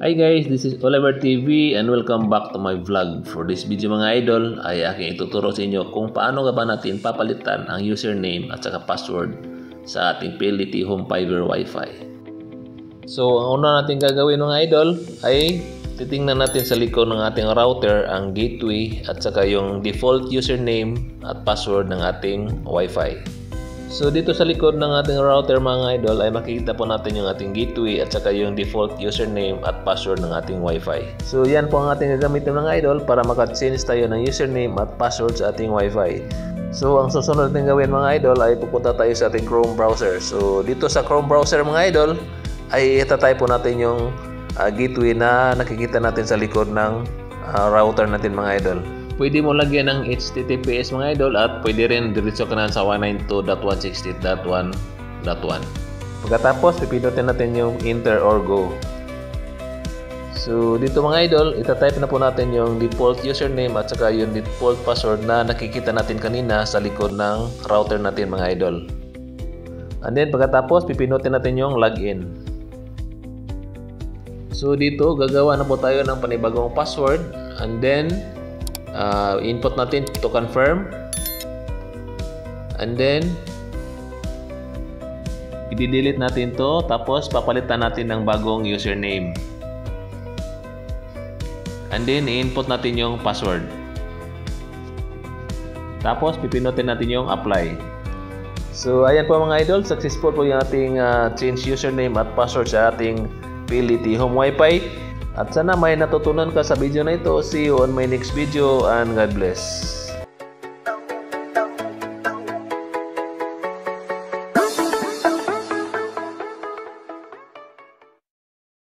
Hi guys, this is Oliver TV and welcome back to my vlog. For this video mga idol ay aking ituturo sa inyo kung paano nga ba natin papalitan ang username at saka password sa ating PLDT Home Fiber Wi-Fi. So ang una natin gagawin mga idol ay titingnan natin sa likod ng ating router ang gateway at saka yung default username at password ng ating Wi-Fi. So dito sa likod ng ating router mga idol ay makikita po natin yung ating gateway at saka yung default username at password ng ating Wi-Fi. So yan po ang ating gagamitin mga idol para maka-change tayo ng username at password sa ating Wi-Fi. So ang susunod natin gawin mga idol ay pupunta tayo sa ating Chrome browser. So dito sa Chrome browser mga idol ay itatay po natin yung gateway na nakikita natin sa likod ng router natin mga idol. Pwede mo lagyan ng HTTPS mga idol at pwede rin diretso ka na sa 192.168.1.1. Pagkatapos pipindutin natin yung enter or go. So dito mga idol, itatype na po natin yung default username at saka yung default password na nakikita natin kanina sa likod ng router natin mga idol. And then pagkatapos pipindutin natin yung login. So dito gagawa na po tayo ng panibagong password and then input natin to confirm and then i-delete natin to tapos papalitan natin ng bagong username and then i-input natin yung password tapos pipindutin natin yung apply. So ayan po mga idol, successful po yung ating change username at password sa ating PLDT Home Wi-Fi. At sana may natutunan ka sa video na ito. See you on my next video and God bless.